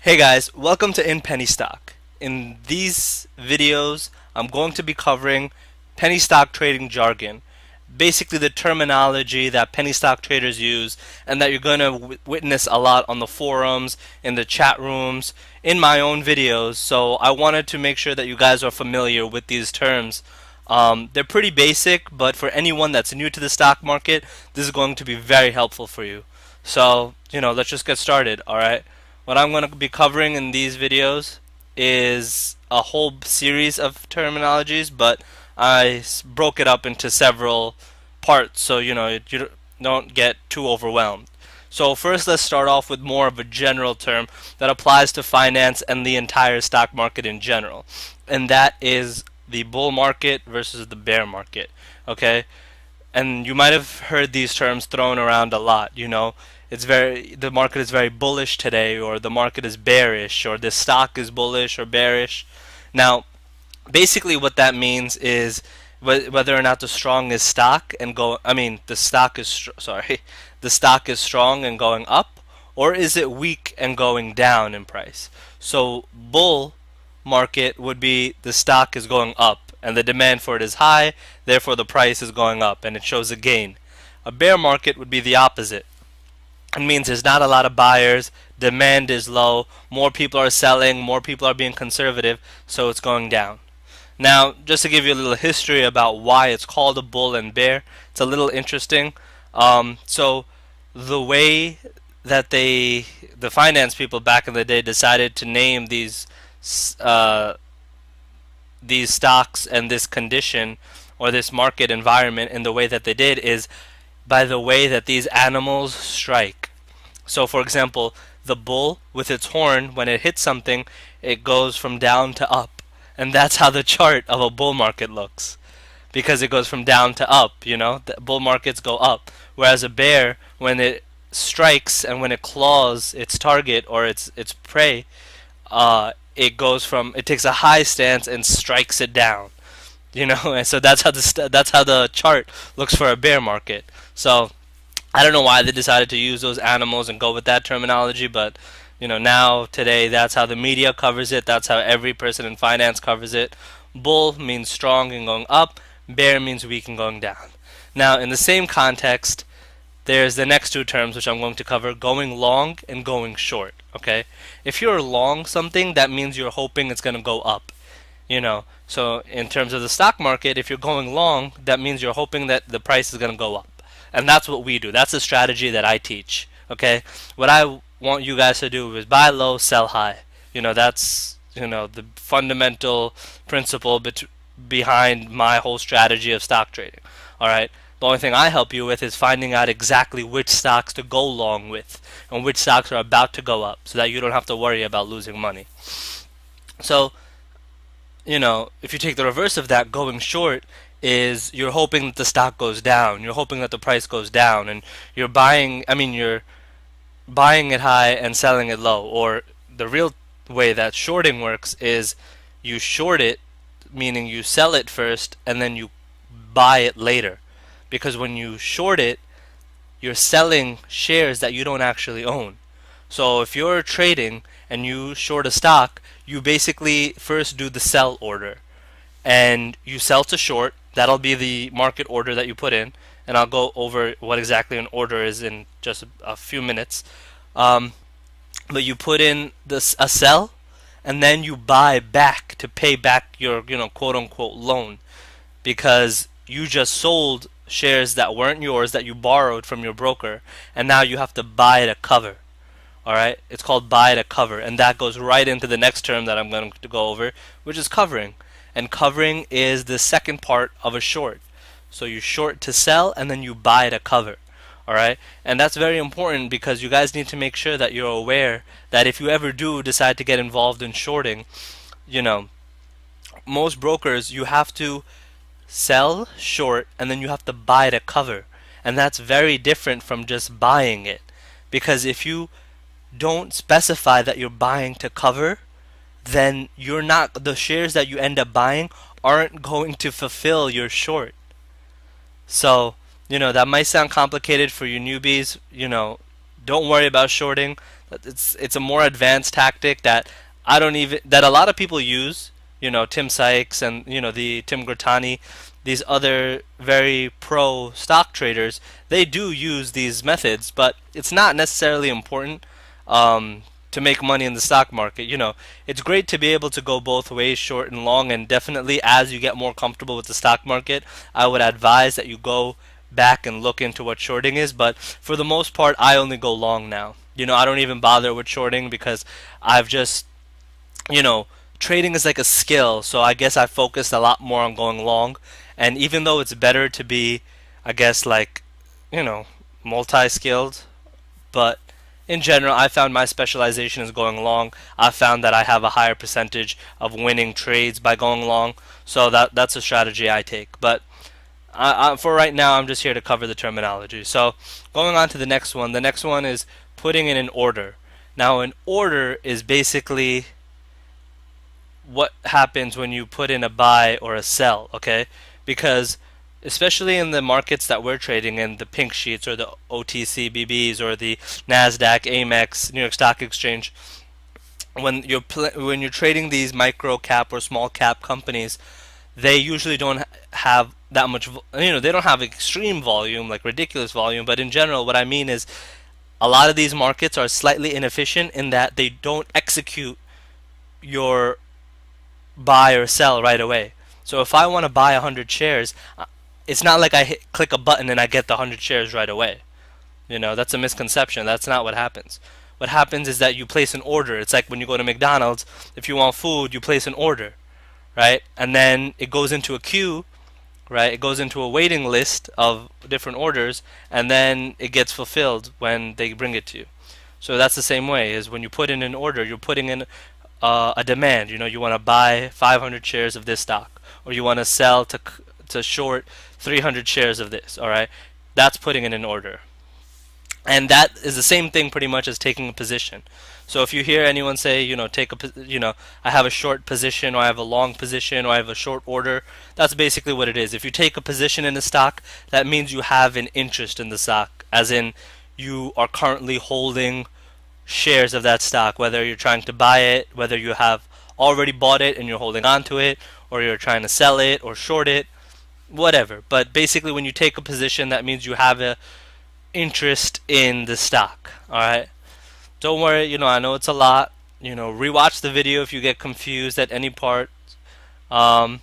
Hey guys, welcome to In Penny Stock. In these videos, I'm going to be covering penny stock trading jargon, basically the terminology that penny stock traders use and that you're going to witness a lot on the forums, in the chat rooms, in my own videos. So I wanted to make sure that you guys are familiar with these terms. They're pretty basic, but for anyone that's new to the stock market, this is going to be very helpful for you. So, let's just get started, alright? What I'm going to be covering in these videos is a whole series of terminologies, but I broke it up into several parts so you don't get too overwhelmed. So first, let's start off with more of a general term that applies to finance and the entire stock market in general, and that is the bull market versus the bear market. Okay, and you might have heard these terms thrown around a lot. The market is very bullish today, or the market is bearish, or the stock is bullish or bearish. Now, basically, what that means is whether or not the strong is stock and go. I mean, the stock is sorry, the stock is strong and going up, or is it weak and going down in price? So, bull market would be the stock is going up and the demand for it is high, therefore the price is going up and it shows a gain. A bear market would be the opposite. It means there's not a lot of buyers, demand is low, more people are selling, more people are being conservative, so it's going down. Now, just to give you a little history about why it's called a bull and bear, it's a little interesting. So the way that the finance people back in the day decided to name uh, these stocks and this condition or this market environment in the way that they did is by the way that these animals strike. So, for example, the bull with its horn, when it hits something, it goes from down to up. And that's how the chart of a bull market looks. Because it goes from down to up, the bull markets go up. Whereas a bear, when it strikes and when it claws its target or its prey, it takes a high stance and strikes it down. And so that's how the chart looks for a bear market. So I don't know why they decided to use those animals and go with that terminology, but now today that's how the media covers it. That's how every person in finance covers it. Bull means strong and going up. Bear means weak and going down. Now, in the same context, there's the next two terms which I'm going to cover: going long and going short. Okay, if you're long something, that means you're hoping it's going to go up. So in terms of the stock market, if you're going long, that means you're hoping that the price is going to go up. And that's what we do. That's the strategy that I teach. Okay? What I want you guys to do is buy low, sell high. That's the fundamental principle behind my whole strategy of stock trading. All right? The only thing I help you with is finding out exactly which stocks to go long with and which stocks are about to go up so that you don't have to worry about losing money. So, if you take the reverse of that, going short is you're hoping that the stock goes down, you're hoping that the price goes down, and you're buying it high and selling it low. Or the real way that shorting works is you short it, meaning you sell it first and then you buy it later. Because when you short it, you're selling shares that you don't actually own. So if you're trading and you short a stock, you basically first do the sell order and you sell to short. That'll be the market order that you put in, and I'll go over what exactly an order is in just a few minutes. But you put in a sell, and then you buy back to pay back your quote unquote loan, because you just sold shares that weren't yours that you borrowed from your broker, and now you have to buy to cover. Alright, it's called buy to cover, and that goes right into the next term that I'm going to go over, which is covering. And covering is the second part of a short. So you short to sell and then you buy to cover. Alright, and that's very important because you guys need to make sure that you're aware that if you ever do decide to get involved in shorting, most brokers, you have to sell short and then you have to buy to cover. And that's very different from just buying it. Because if you don't specify that you're buying to cover, then the shares that you end up buying aren't going to fulfill your short. So, that might sound complicated for you newbies. Don't worry about shorting. It's a more advanced tactic that I don't even that a lot of people use. You know, Tim Sykes and the Tim Grattani, these other very pro stock traders, they do use these methods, but it's not necessarily important to make money in the stock market. It's great to be able to go both ways, short and long, and definitely as you get more comfortable with the stock market, I would advise that you go back and look into what shorting is. But for the most part, I only go long now. I don't even bother with shorting because I've just, you know, trading is like a skill, so I guess I focused a lot more on going long. And even though it's better to be, I guess, like, you know, multi skilled, but in general, I found my specialization is going long. I found that I have a higher percentage of winning trades by going long, so that's a strategy I take. But for right now, I'm just here to cover the terminology. So, going on to the next one. The next one is putting in an order. Now, an order is basically what happens when you put in a buy or a sell, okay? Because especially in the markets that we're trading in, the pink sheets or the OTC BBs or the Nasdaq, Amex, New York Stock Exchange, when you're trading these micro cap or small cap companies, they usually don't have that much, they don't have extreme volume, like ridiculous volume, but in general, what I mean is a lot of these markets are slightly inefficient in that they don't execute your buy or sell right away. So if I want to buy 100 shares, it's not like click a button and I get the 100 shares right away. That's a misconception. That's not what happens. What happens is that you place an order. It's like when you go to McDonald's, if you want food, you place an order, right? And then it goes into a queue, right? It goes into a waiting list of different orders, and then it gets fulfilled when they bring it to you. So that's the same way, is when you put in an order, you're putting in a demand. You want to buy 500 shares of this stock, or you want to sell to short 300 shares of this. All right, that's putting in an order, and that is the same thing pretty much as taking a position. So if you hear anyone say, I have a short position, or I have a long position, or I have a short order, that's basically what it is. If you take a position in a stock, that means you have an interest in the stock, as in you are currently holding shares of that stock, whether you're trying to buy it, whether you have already bought it and you're holding on to it, or you're trying to sell it or short it, whatever. But basically, when you take a position, that means you have a interest in the stock. All right. Don't worry. I know it's a lot. Rewatch the video if you get confused at any part. And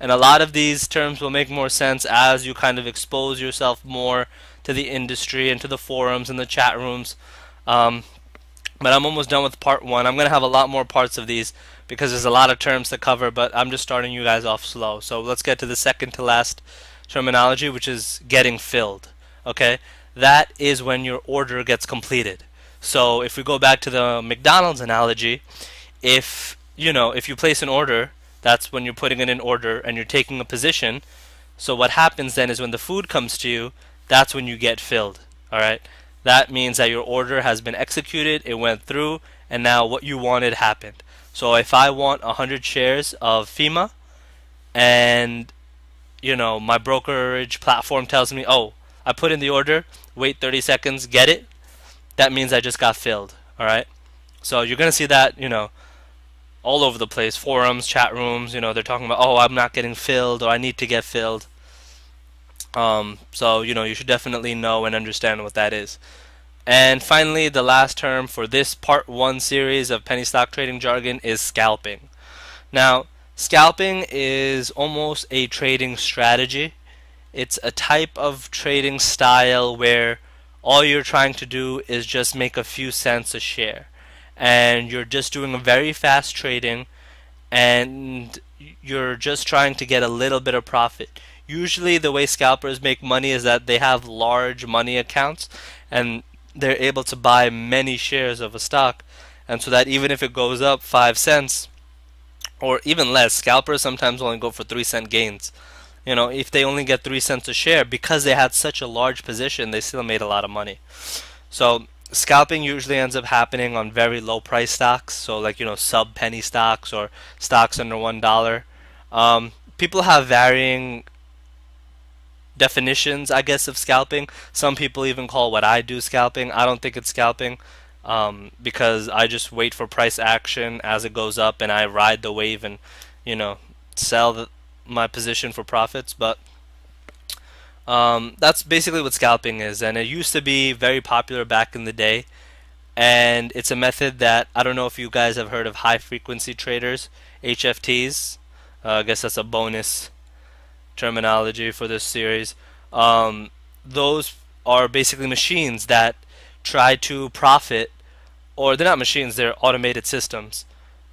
a lot of these terms will make more sense as you kind of expose yourself more to the industry and to the forums and the chat rooms. But I'm almost done with part one. I'm going to have a lot more parts of these because there's a lot of terms to cover, but I'm just starting you guys off slow. So let's get to the second to last terminology, which is getting filled. Okay? That is when your order gets completed. So if we go back to the McDonald's analogy, if you place an order, that's when you're putting in an order and you're taking a position. So what happens then is when the food comes to you, that's when you get filled. All right? That means that your order has been executed, it went through, and now what you wanted happened. So if I want 100 shares of FEMA, and my brokerage platform tells me, oh, I put in the order, wait 30 seconds, get it, that means I just got filled. All right? So you're going to see that, all over the place, forums, chat rooms, they're talking about, oh, I'm not getting filled, or I need to get filled. So you should definitely know and understand what that is. And finally, the last term for this part one series of penny stock trading jargon is scalping. Now, scalping is almost a trading strategy. It's a type of trading style where all you're trying to do is just make a few cents a share, and you're just doing a very fast trading, and you're just trying to get a little bit of profit. Usually the way scalpers make money is that they have large money accounts and they're able to buy many shares of a stock, and so that even if it goes up 5 cents or even less, scalpers sometimes only go for 3-cent gains. If they only get 3 cents a share, because they had such a large position, they still made a lot of money. So scalping usually ends up happening on very low price stocks, so like sub penny stocks or stocks under $1. People have varying definitions, I guess, of scalping. Some people even call what I do scalping. I don't think it's scalping. because I just wait for price action as it goes up and I ride the wave and, you know, sell my position for profits. But that's basically what scalping is, and it used to be very popular back in the day. And it's a method that I don't know if you guys have heard of high frequency traders, HFTs. I guess that's a bonus terminology for this series. Those are basically machines that try to profit, or they're not machines, they're automated systems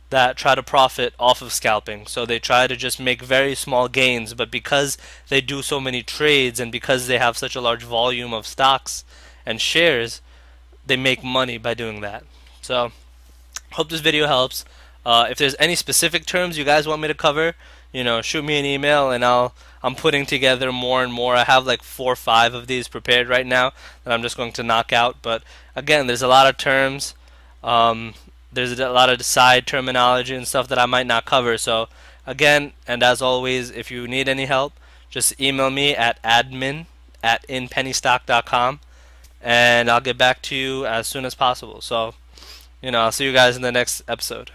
that try to profit off of scalping. So they try to just make very small gains, but because they do so many trades and because they have such a large volume of stocks and shares, they make money by doing that. So hope this video helps. If there's any specific terms you guys want me to cover, shoot me an email and I'm putting together more and more. I have like 4 or 5 of these prepared right now that I'm just going to knock out. But again, there's a lot of terms. There's a lot of side terminology and stuff that I might not cover. So again, and as always, if you need any help, just email me at admin@inpennystock.com and I'll get back to you as soon as possible. So, I'll see you guys in the next episode.